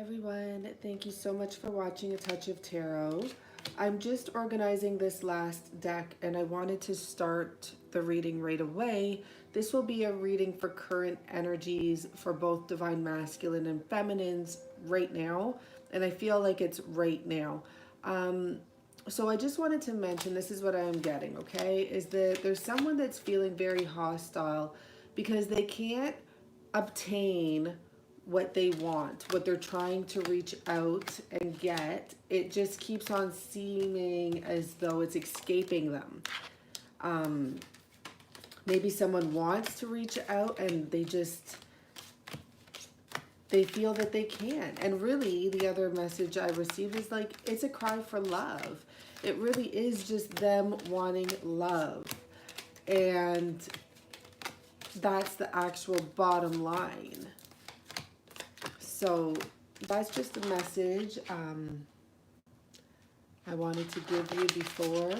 everyone, thank you so much for watching A Touch of Tarot. I'm just organizing this last deck and I wanted to start the reading right away. This will be a reading for current energies for both divine masculine and feminines right now, and I feel like it's right now. So I just wanted to mention, this is what I am getting, okay, is that there's someone that's feeling very hostile because they can't obtain what they want, what they're trying to reach out and get. It just keeps on seeming as though it's escaping them. Maybe someone wants to reach out and they feel that they can't. And really, the other message I received is like, it's a cry for love. It really is just them wanting love. And that's the actual bottom line. So that's just a message I wanted to give you before,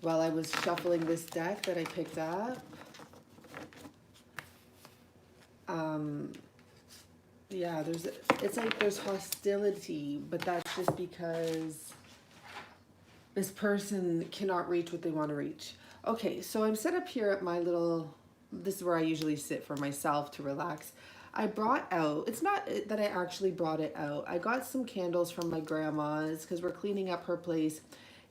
while I was shuffling this deck that I picked up. Yeah, it's like there's hostility, but that's just because this person cannot reach what they want to reach. Okay, so I'm set up here at my little, this is where I usually sit for myself to relax. I brought out, it's not that I actually brought it out. I got some candles from my grandma's because we're cleaning up her place.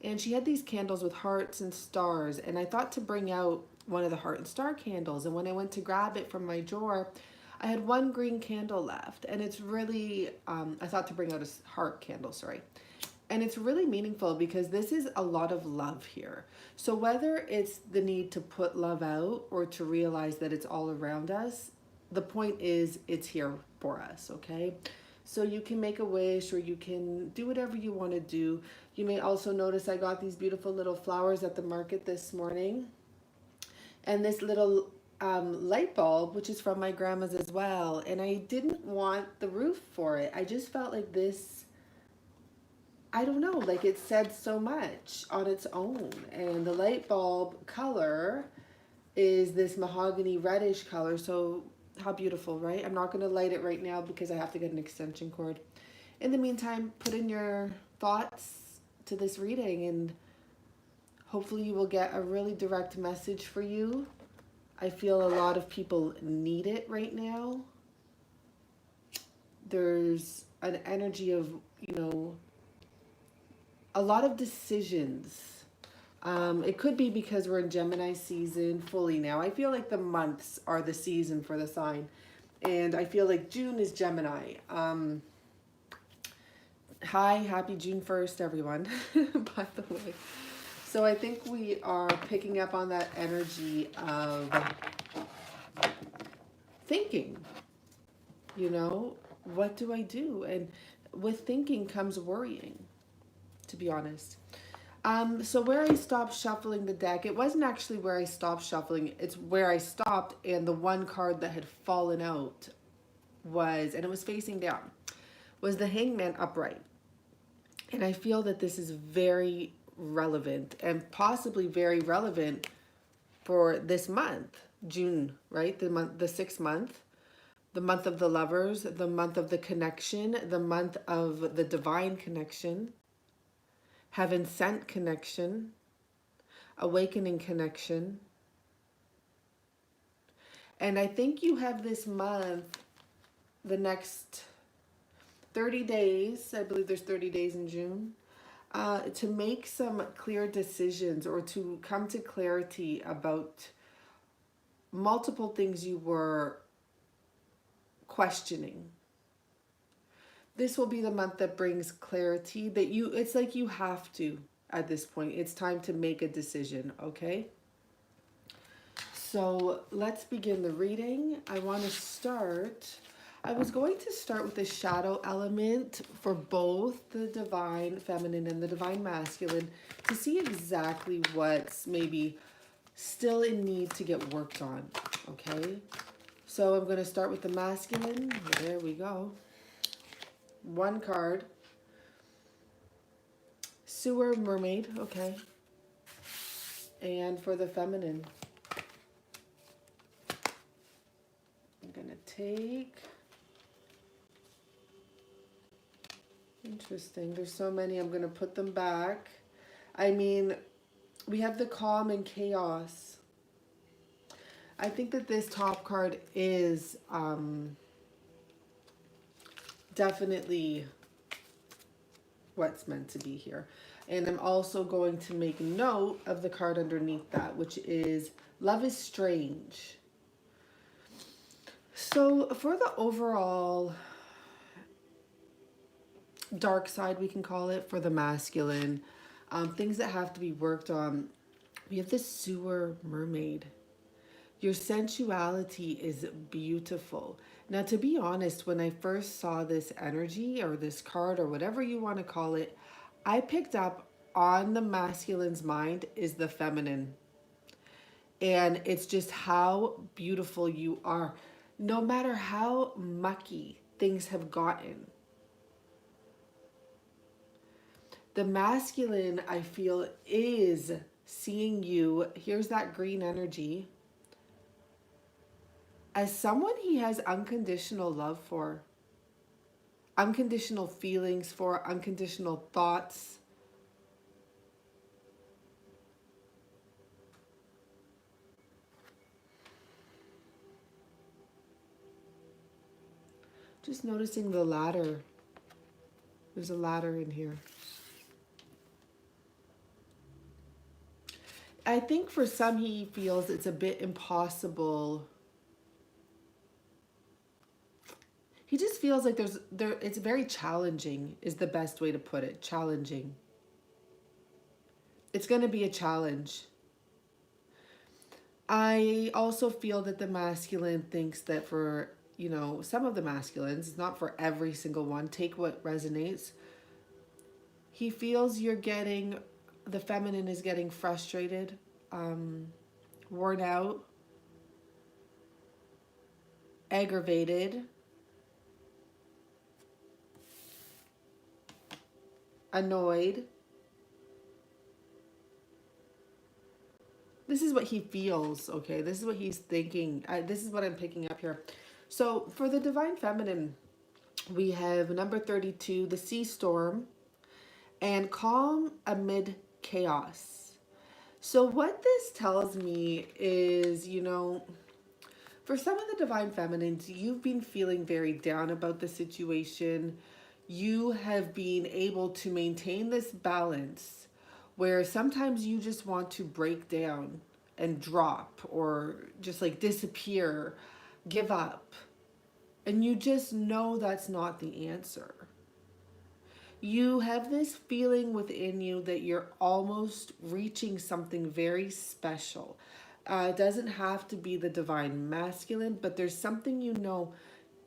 And she had these candles with hearts and stars. And I thought to bring out one of the heart and star candles. And when I went to grab it from my drawer, I had one green candle left. And it's really, I thought to bring out a heart candle, sorry. And it's really meaningful because this is a lot of love here. So whether it's the need to put love out or to realize that it's all around us, the point is it's here for us, okay? So you can make a wish or you can do whatever you want to do. You may also notice I got these beautiful little flowers at the market this morning. And this little light bulb, which is from my grandma's as well. And I didn't want the roof for it. I just felt like this, I don't know, like it said so much on its own. And the light bulb color is this mahogany reddish color. So how beautiful, right? I'm not going to light it right now because I have to get an extension cord. In the meantime, put in your thoughts to this reading and hopefully you will get a really direct message for you. I feel a lot of people need it right now. There's an energy of, you know, a lot of decisions. It could be because we're in Gemini season fully now. I feel like the months are the season for the sign. And I feel like June is Gemini. Hi, happy June 1st, everyone, by the way. So I think we are picking up on that energy of thinking, you know, what do I do? And with thinking comes worrying, to be honest. So where I stopped shuffling the deck, it wasn't actually where I stopped shuffling, it's where I stopped and the one card that had fallen out was, and it was facing down, was the Hangman upright. And I feel that this is very relevant and possibly very relevant for this month, June, right? The month, the 6th month, the month of the lovers, the month of the connection, the month of the divine connection, heaven sent connection, awakening connection. And I think you have this month, the next 30 days, I believe there's 30 days in June, to make some clear decisions or to come to clarity about multiple things you were questioning. This will be the month that brings clarity that it's like you have to at this point. It's time to make a decision, okay? So let's begin the reading. I want to start, I was going to start with the shadow element for both the divine feminine and the divine masculine to see exactly what's maybe still in need to get worked on, okay? So I'm going to start with the masculine. There we go. One card. Sewer mermaid, okay. And for the feminine, I'm going to take Interesting. There's so many. I'm going to put them back. I mean, we have the calm and chaos. I think that this top card is definitely what's meant to be here. And I'm also going to make note of the card underneath that, which is love is strange. So for the overall dark side, we can call it, for the masculine, things that have to be worked on, we have this sewer mermaid. Your sensuality is beautiful. Now, to be honest, when I first saw this energy or this card or whatever you want to call it, I picked up on the masculine's mind is the feminine. And it's just how beautiful you are, no matter how mucky things have gotten. The masculine, I feel, is seeing you, here's that green energy, as someone he has unconditional love for, unconditional feelings for, unconditional thoughts. Just noticing the ladder. There's a ladder in here. I think for some he feels it's a bit impossible. He just feels like it's very challenging is the best way to put it. Challenging. It's going to be a challenge. I also feel that the masculine thinks that for, you know, some of the masculines, not for every single one, take what resonates. He feels you're getting, the feminine is getting frustrated, worn out, aggravated, annoyed. This is what he feels, okay? This is what he's thinking. This is what I'm picking up here. So for the divine feminine, we have number 32, the sea storm, and calm amid chaos. So what this tells me is, you know, for some of the divine feminines, you've been feeling very down about the situation. You have been able to maintain this balance where sometimes you just want to break down and drop or just like disappear, give up. And you just know that's not the answer. You have this feeling within you that you're almost reaching something very special. It doesn't have to be the divine masculine, but there's something you know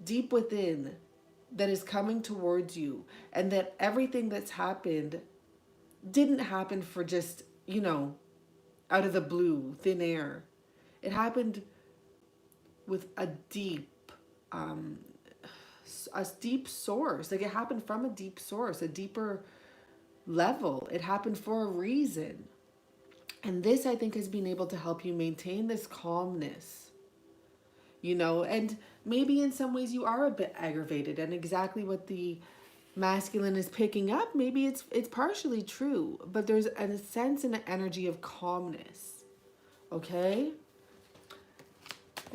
deep within that is coming towards you, and that everything that's happened didn't happen for just, you know, out of the blue, thin air. It happened with a deep source. Like, it happened from a deep source, a deeper level. It happened for a reason. And this, I think, has been able to help you maintain this calmness, you know, and maybe in some ways you are a bit aggravated, and exactly what the masculine is picking up, maybe it's partially true, but there's a sense and an energy of calmness. Okay,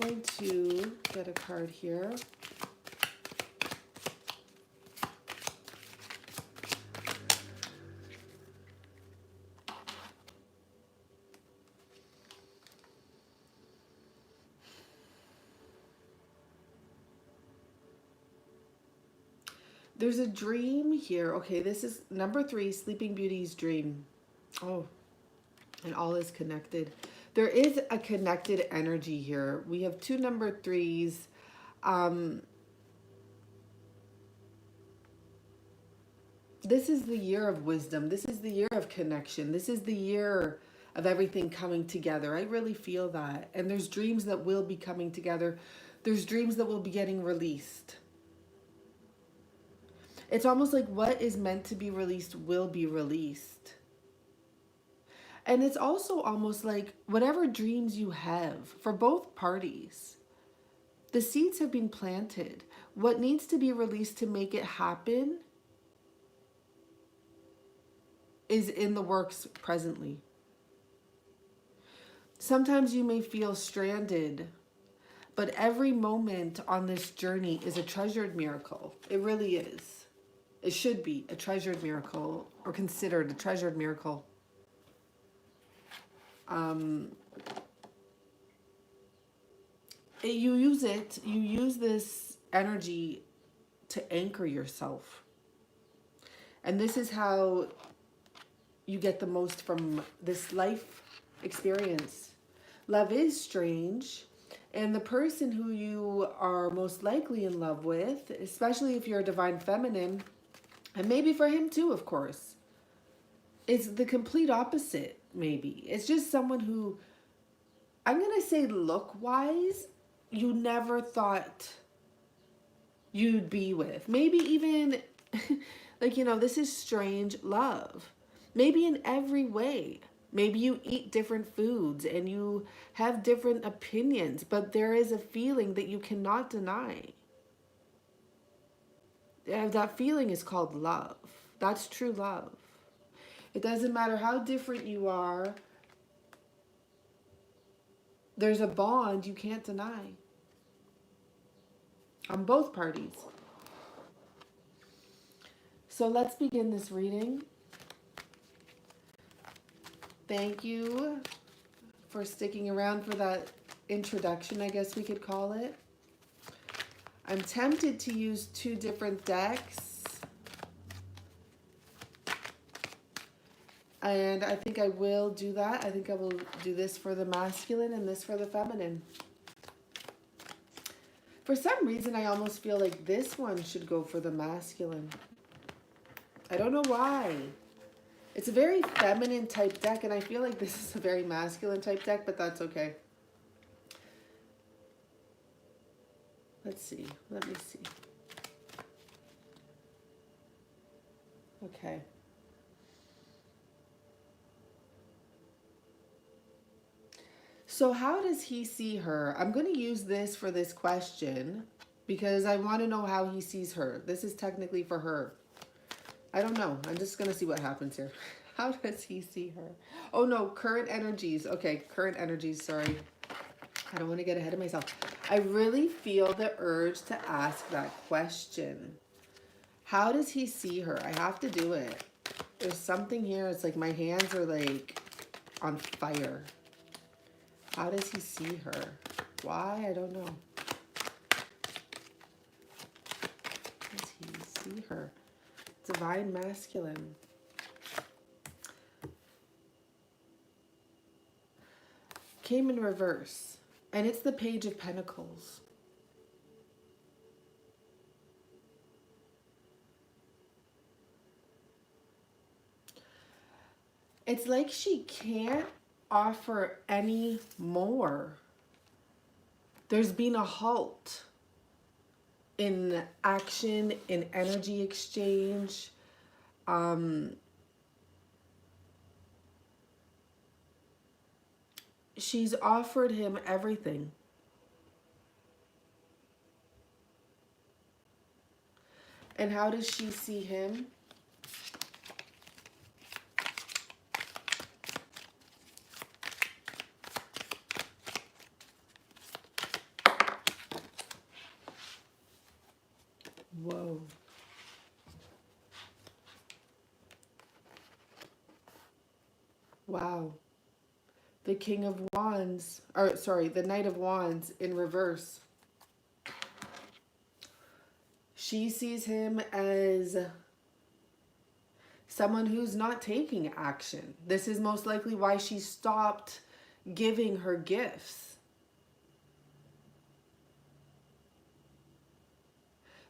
I'm going to get a card here. There's a dream here. Okay, this is number 3, Sleeping Beauty's dream. Oh, and all is connected. There is a connected energy here. We have 2 number 3s. This is the year of wisdom. This is the year of connection. This is the year of everything coming together. I really feel that. And there's dreams that will be coming together. There's dreams that will be getting released. It's almost like what is meant to be released will be released. And it's also almost like whatever dreams you have for both parties, the seeds have been planted. What needs to be released to make it happen is in the works presently. Sometimes you may feel stranded, but every moment on this journey is a treasured miracle. It really is. It should be a treasured miracle, or considered a treasured miracle. You use this energy to anchor yourself. And this is how you get the most from this life experience. Love is strange. And the person who you are most likely in love with, especially if you're a divine feminine, and maybe for him too, of course, is the opposite, maybe. It's just someone who, I'm going to say look-wise, you never thought you'd be with. Maybe even, like, you know, this is strange love. Maybe in every way. Maybe you eat different foods and you have different opinions, but there is a feeling that you cannot deny. That feeling is called love. That's true love. It doesn't matter how different you are. There's a bond you can't deny. On both parties. So let's begin this reading. Thank you for sticking around for that introduction, I guess we could call it. I'm tempted to use 2 different decks. And I think I will do that. I think I will do this for the masculine and this for the feminine. For some reason, I almost feel like this one should go for the masculine. I don't know why. It's a very feminine type deck, and I feel like this is a very masculine type deck, but that's okay. Let's see. Let me see. Okay. So how does he see her? I'm going to use this for this question because I want to know how he sees her. This is technically for her. I don't know. I'm just going to see what happens here. How does he see her? Oh, no. Current energies. Okay. Current energies. Sorry. I don't want to get ahead of myself. I really feel the urge to ask that question. How does he see her? I have to do it. There's something here. It's like my hands are like on fire. How does he see her? Why? I don't know. How does he see her? Divine masculine. Came in reverse. And it's the Page of Pentacles. It's like she can't offer any more. There's been a halt in action, in energy exchange. She's offered him everything. And how does she see him? Whoa. Wow. The King of Wands, or sorry, the Knight of Wands in reverse. She sees him as someone who's not taking action. This is most likely why she stopped giving her gifts.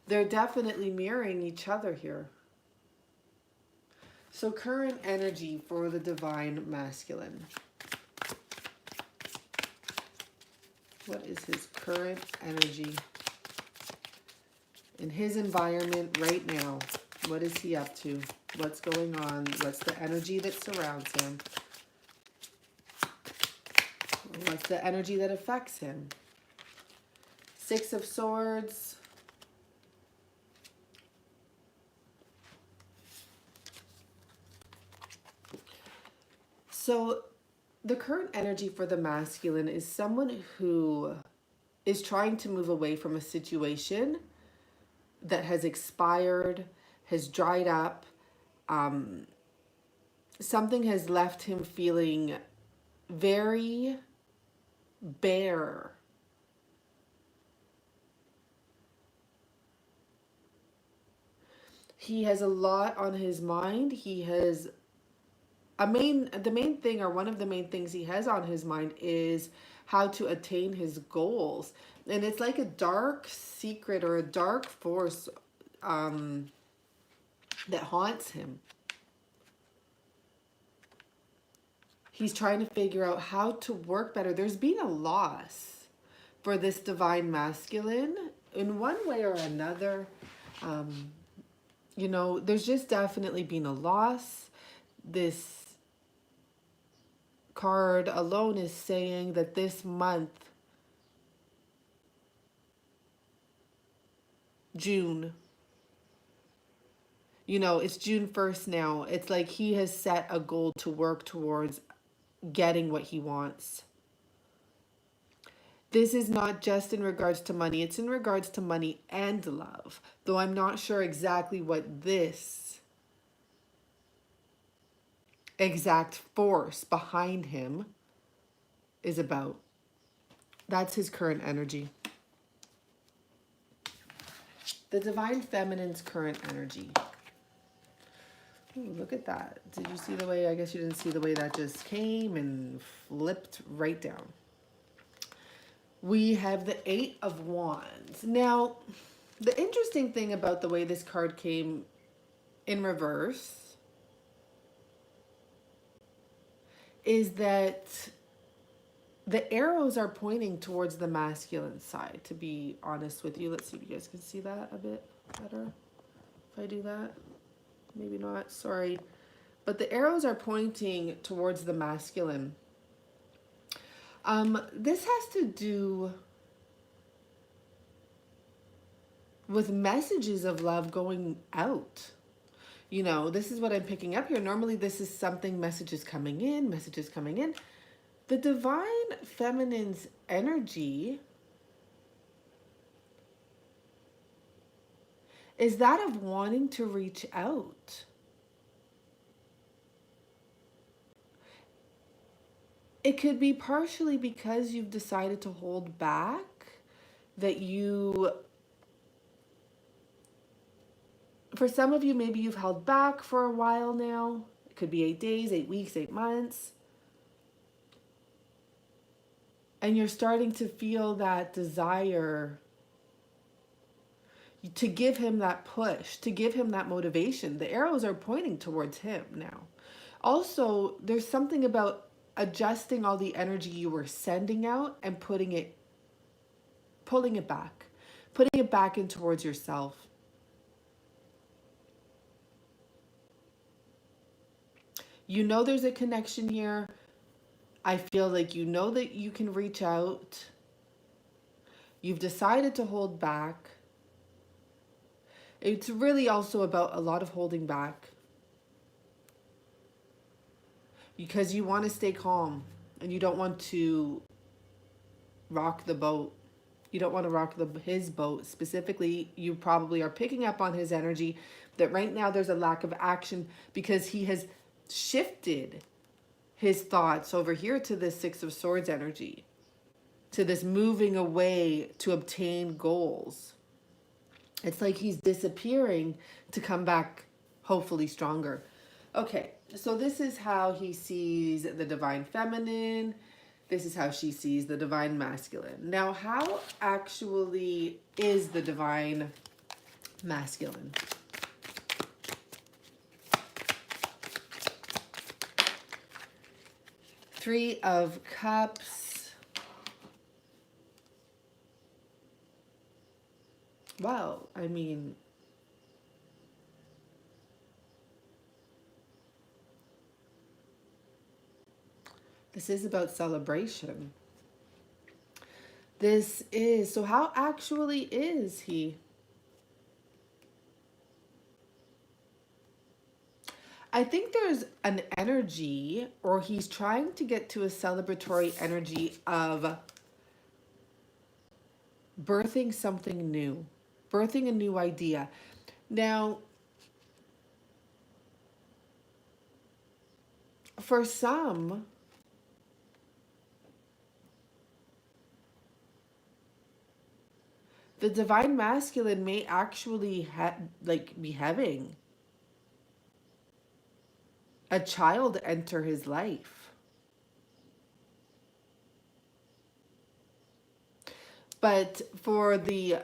They're definitely mirroring each other here. So current energy for the divine masculine. What is his current energy in his environment right now? What is he up to? What's going on? What's the energy that surrounds him? What's the energy that affects him? 6 of Swords. So the current energy for the masculine is someone who is trying to move away from a situation that has expired, has dried up. Something has left him feeling very bare. He has a lot on his mind. He has the main thing, or one of the main things he has on his mind, is how to attain his goals. And it's like a dark secret or a dark force that haunts him. He's trying to figure out how to work better. There's been a loss for this divine masculine in one way or another. You know, there's just definitely been a loss. This card alone is saying that this month, June, you know, it's June 1st now. It's like he has set a goal to work towards getting what he wants. This is not just in regards to money. It's in regards to money and love. Though I'm not sure exactly what this exact force behind him is about. That's his current energy. The divine feminine's current energy. Ooh, look at that. Did you see the way, I guess you didn't see the way that just came and flipped right down. We have the Eight of Wands. Now, the interesting thing about the way this card came in reverse is that the arrows are pointing towards the masculine side, to be honest with you. Let's see if you guys can see that a bit better. If I do that, maybe not, sorry. But the arrows are pointing towards the masculine. This has to do with messages of love going out. You know, this is what I'm picking up here. Normally this is something, messages coming in, messages coming in. The divine feminine's energy is that of wanting to reach out. It could be partially because you've decided to hold back, that you, for some of you, maybe you've held back for a while now. It could be 8 days, 8 weeks, 8 months. And you're starting to feel that desire to give him that push, to give him that motivation. The arrows are pointing towards him now. Also, there's something about adjusting all the energy you were sending out and pulling it back in towards yourself. You know there's a connection here. I feel like you know that you can reach out. You've decided to hold back. It's really also about a lot of holding back, because you want to stay calm and you don't want to rock the boat. You don't want to rock his boat. Specifically, you probably are picking up on his energy that right now there's a lack of action because he has shifted his thoughts over here to this Six of Swords energy, to this moving away to obtain goals. It's like he's disappearing to come back, hopefully stronger. Okay, so this is how he sees the divine feminine. This is how she sees the divine masculine. Now, how actually is the divine masculine? Three of Cups. Well, I mean, this is about celebration. This is, so how actually is he? I think there's an energy, or he's trying to get to a celebratory energy of birthing something new, birthing a new idea. Now, for some, the divine masculine may actually be having a child enter his life. But for the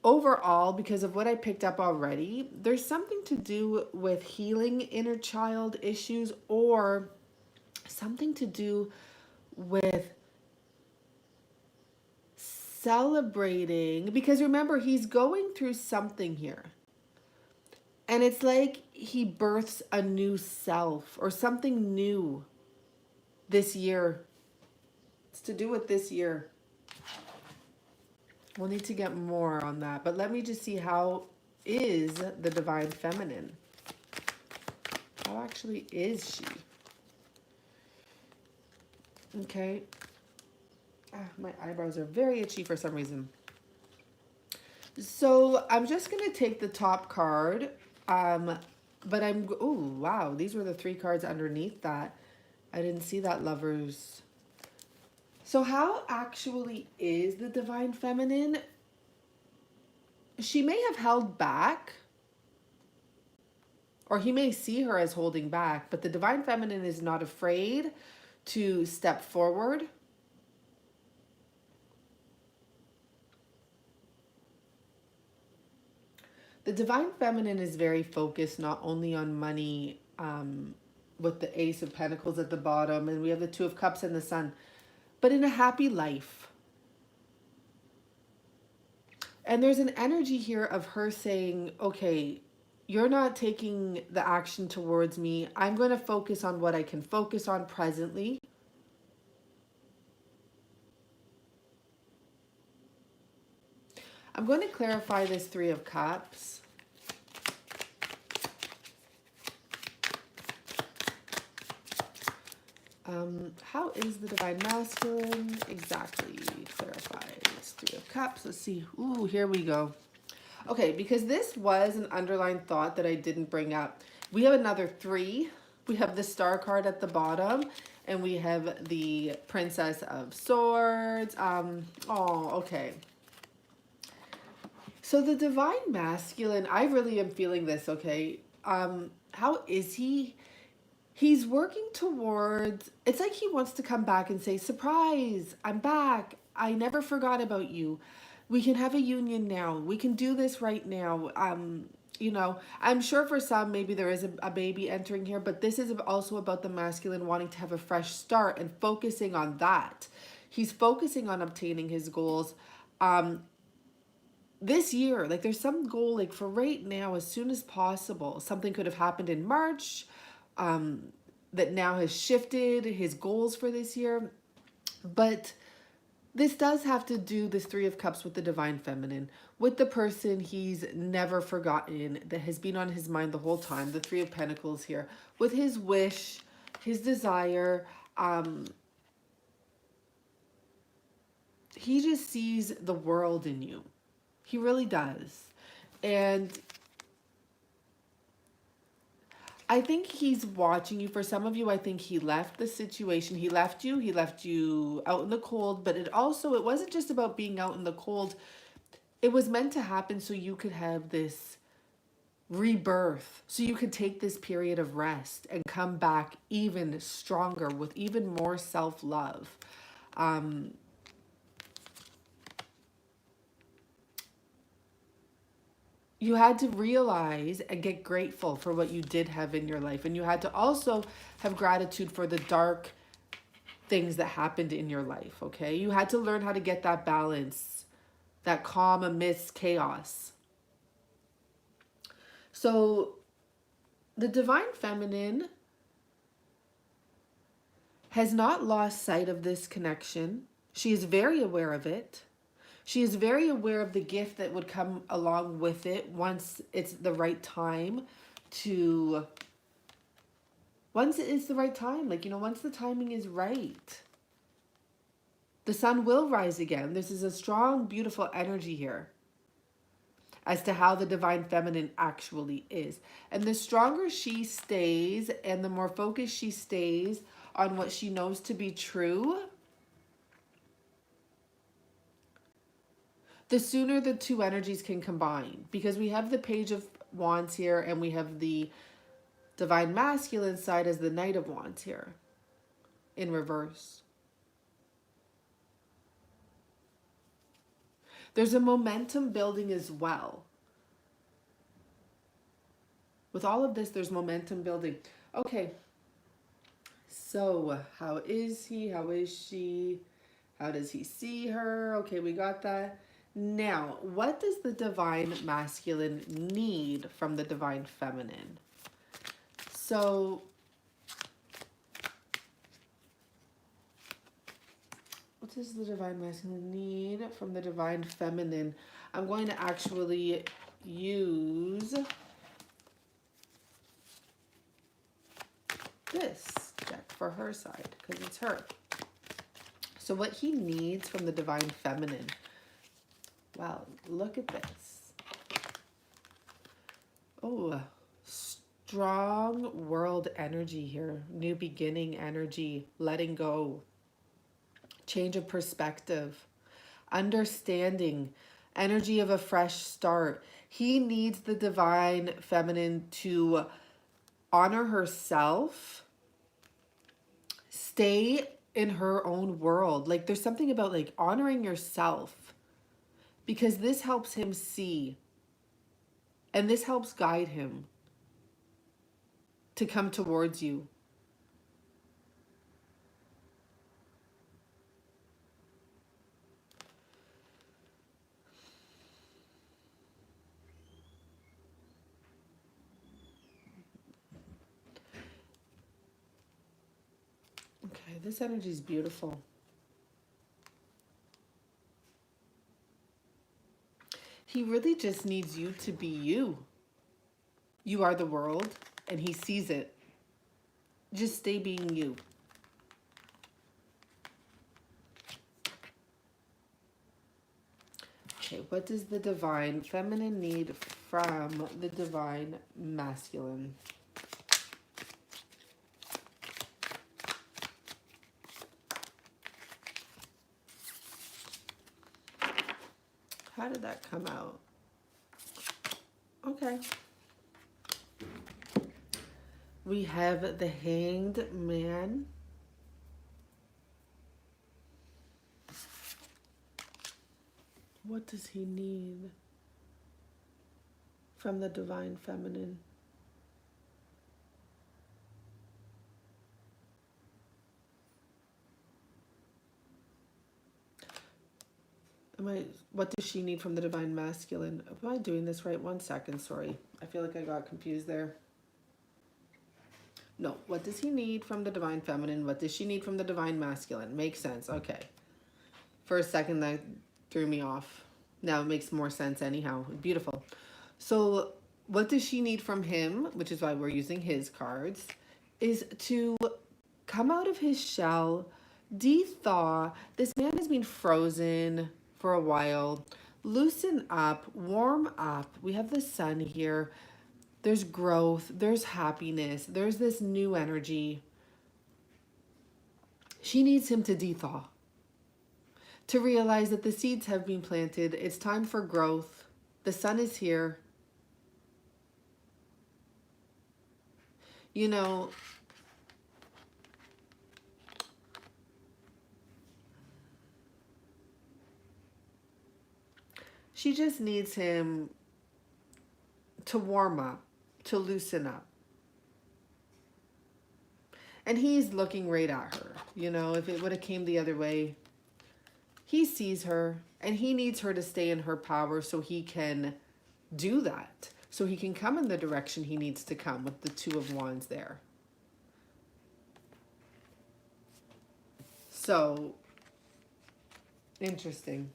overall, because of what I picked up already, there's something to do with healing inner child issues, or something to do with celebrating, because remember, he's going through something here. And it's like he births a new self or something new this year. It's to do with this year. We'll need to get more on that. But let me just see, how is the divine feminine? How actually is she? Okay. My eyebrows are very itchy for some reason. So I'm just going to take the top card. But oh, wow. These were the 3 cards underneath that. I didn't see that, lovers. So how actually is the divine feminine? She may have held back, or he may see her as holding back, but the divine feminine is not afraid to step forward. The divine feminine is very focused not only on money, with the Ace of Pentacles at the bottom, and we have the 2 of Cups and the Sun, but in a happy life. And there's an energy here of her saying, okay, you're not taking the action towards me. I'm going to focus on what I can focus on presently. I'm going to clarify this 3 of Cups. How is the divine masculine? Exactly. Clarify this 3 of Cups. Let's see. Ooh, here we go. Okay, because this was an underlined thought that I didn't bring up. We have another 3. We have the Star card at the bottom, and we have the Princess of Swords. Oh, okay. So the divine masculine, I really am feeling this, okay? How is he? He's working towards, it's like he wants to come back and say, surprise, I'm back. I never forgot about you. We can have a union now. We can do this right now. You know, I'm sure for some, maybe there is a baby entering here, but this is also about the masculine wanting to have a fresh start and focusing on that. He's focusing on obtaining his goals. This year, like there's some goal, like for right now, as soon as possible. Something could have happened in March, that now has shifted his goals for this year. But this does have to do, this 3 of Cups, with the divine feminine, with the person he's never forgotten, that has been on his mind the whole time. The 3 of Pentacles here, with his wish, his desire. He just sees the world in you. He really does. And I think he's watching you. For some of you, I think he left the situation. He left you out in the cold, but it wasn't just about being out in the cold. It was meant to happen so you could have this rebirth, so you could take this period of rest and come back even stronger with even more self-love. You had to realize and get grateful for what you did have in your life. And you had to also have gratitude for the dark things that happened in your life, okay? You had to learn how to get that balance, that calm amidst chaos. So the divine feminine has not lost sight of this connection. She is very aware of it. She is very aware of the gift that would come along with it once it's the right time to Once it's the right time, like, you know, once the timing is right, the sun will rise again. This is a strong, beautiful energy here as to how the divine feminine actually is. And the stronger she stays and the more focused she stays on what she knows to be true, the sooner the two energies can combine. Because we have the Page of Wands here and we have the divine masculine side as the Knight of Wands here in reverse. There's a momentum building as well. With all of this, there's momentum building. Okay, so how is he? How is she? How does he see her? Okay, we got that. Now, what does the divine masculine need from the divine feminine? So, what does the divine masculine need from the divine feminine? I'm going to actually use this deck for her side because it's her. So what he needs from the divine feminine. Wow, look at this. Oh, strong world energy here. New beginning energy, letting go. Change of perspective, understanding, energy of a fresh start. He needs the divine feminine to honor herself, stay in her own world. Like there's something about like honoring yourself, because this helps him see and this helps guide him to come towards you. Okay, this energy is beautiful. He really just needs you to be you. You are the world, and he sees it. Just stay being you. Okay, what does the divine feminine need from the divine masculine? How did that come out? Okay. We have the Hanged Man. What does he need from the divine feminine? What does she need from the divine masculine? Am I doing this right? 1 second, sorry. I feel like I got confused there. No, what does he need from the divine feminine? What does she need from the divine masculine? Makes sense, okay. For a second, that threw me off. Now it makes more sense anyhow. Beautiful. So what does she need from him, which is why we're using his cards, is to come out of his shell, de-thaw. This man has been frozen for a while. Loosen up, warm up. We have the sun here. There's growth, there's happiness, there's this new energy. She needs him to de-thaw, to realize that the seeds have been planted. It's time for growth. The sun is here. You know, she just needs him to warm up, to loosen up. And he's looking right at her. You know, if it would have came the other way, he sees her and he needs her to stay in her power so he can do that. So he can come in the direction he needs to come with the Two of Wands there. So, interesting.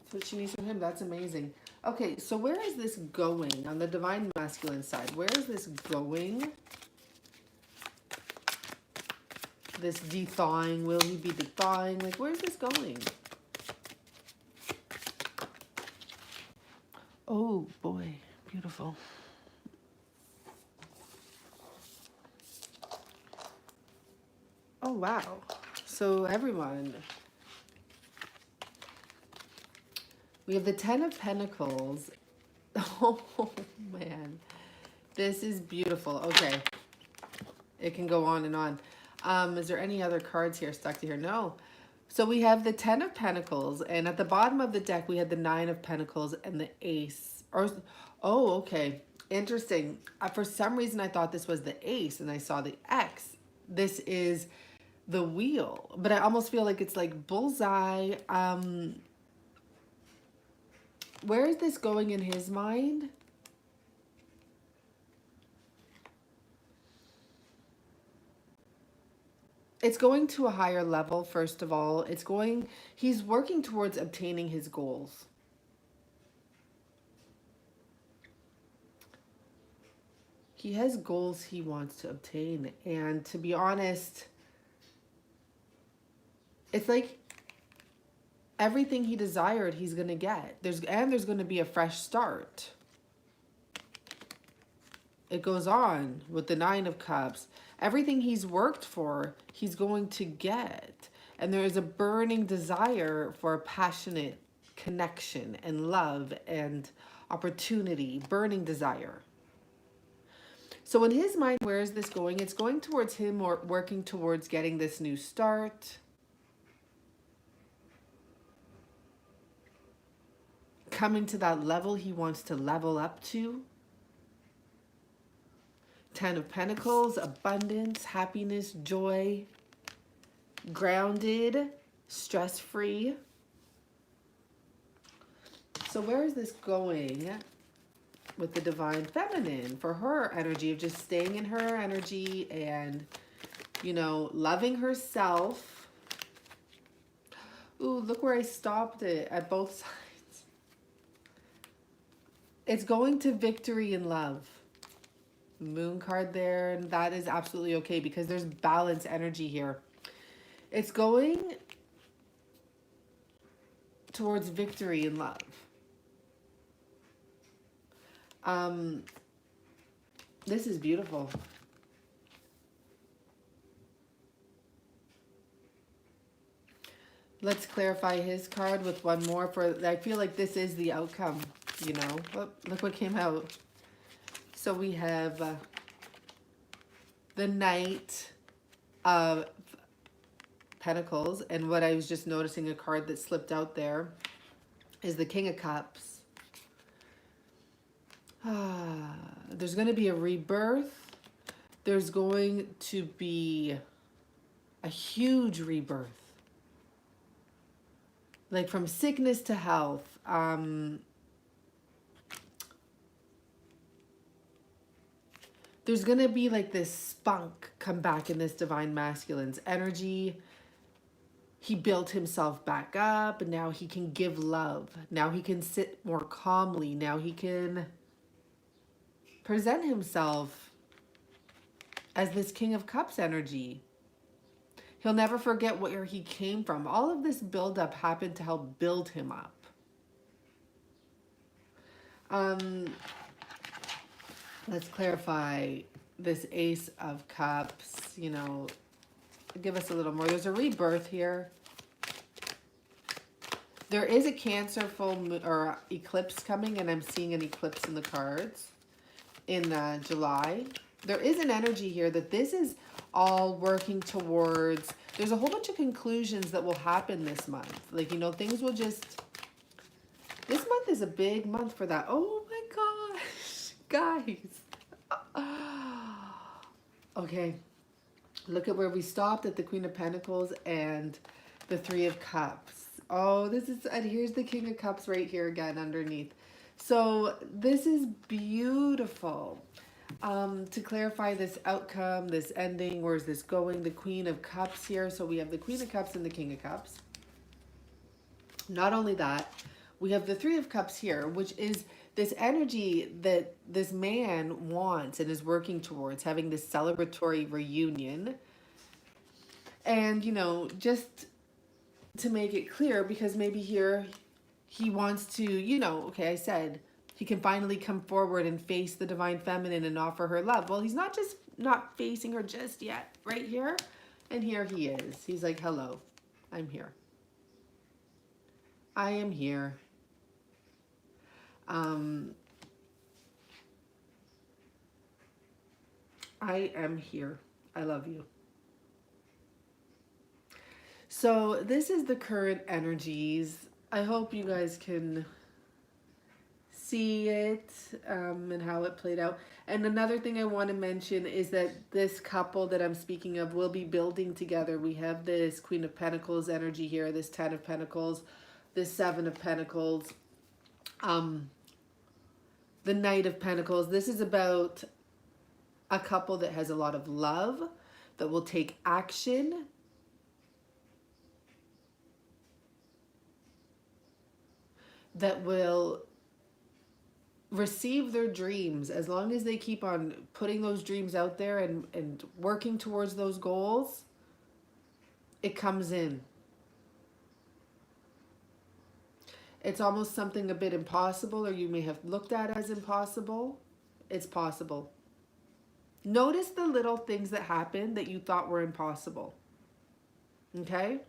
That's what she needs from him. That's amazing. Okay, so where is this going on the divine masculine side? Where is this going? This de-thawing, will he be de-thawing? Like, where's this going? Oh boy, beautiful. Oh wow. So everyone, we have the Ten of Pentacles. Oh man, this is beautiful. Okay, it can go on and on. Is there any other cards here stuck to here? No. So we have the Ten of Pentacles, and at the bottom of the deck we had the Nine of Pentacles and the Ace. Or, oh, okay, interesting. For some reason I thought this was the Ace, and I saw the X. This is the Wheel, but I almost feel like it's like bullseye. Where is this going in his mind? It's going to a higher level, first of all. He's working towards obtaining his goals. He has goals he wants to obtain. And to be honest, it's like everything he desired, he's going to get. There's going to be a fresh start. It goes on with the Nine of Cups. Everything he's worked for, he's going to get. And there is a burning desire for a passionate connection and love and opportunity, burning desire. So in his mind, where is this going? It's going towards him or working towards getting this new start. Coming to that level he wants to level up to. Ten of Pentacles, abundance, happiness, joy, grounded, stress-free. So where is this going with the Divine Feminine for her energy of just staying in her energy and, you know, loving herself? Ooh, look where I stopped it at both sides. It's going to victory in love. Moon card there, and that is absolutely okay because there's balance energy here. It's going towards victory in love. This is beautiful. Let's clarify his card with one more. I feel like this is the outcome, you know. Oh, look what came out. So we have the Knight of Pentacles, and what I was just noticing, a card that slipped out there is the King of Cups. There's going to be a rebirth. There's going to be a huge rebirth. Like from sickness to health. There's going to be like this spunk come back in this Divine Masculine's energy. He built himself back up, and now he can give love. Now he can sit more calmly. Now he can present himself as this King of Cups energy. He'll never forget where he came from. All of this buildup happened to help build him up. Let's clarify this Ace of Cups, you know, give us a little more. There's a rebirth here. There is a Cancer full moon or eclipse coming, and I'm seeing an eclipse in the cards in July. There is an energy here that this is all working towards. There's a whole bunch of conclusions that will happen this month. Like, you know, things will just. This month is a big month for that. Oh my gosh, guys. Okay, look at where we stopped at the Queen of Pentacles and the Three of Cups. Oh, this is, and here's the King of Cups right here again underneath. So this is beautiful. To clarify this outcome, this ending, where is this going? The Queen of Cups here. So we have the Queen of Cups and the King of Cups. Not only that, we have the Three of Cups here, which is this energy that this man wants and is working towards, having this celebratory reunion. And, you know, just to make it clear, because maybe here he wants to, you know, okay, I said he can finally come forward and face the divine feminine and offer her love. Well, he's not just not facing her just yet, right here. And here he is. He's like, hello, I'm here. I am here. I am here. I love you. So this is the current energies. I hope you guys can see it and how it played out. And another thing I want to mention is that this couple that I'm speaking of will be building together. We have this Queen of Pentacles energy here, this 10 of Pentacles, this 7 of Pentacles, the Knight of Pentacles. This is about a couple that has a lot of love, that will take action, that will receive their dreams as long as they keep on putting those dreams out there and working towards those goals. It comes in. It's almost something a bit impossible, or you may have looked at as impossible. It's possible. Notice the little things that happen that you thought were impossible. Okay?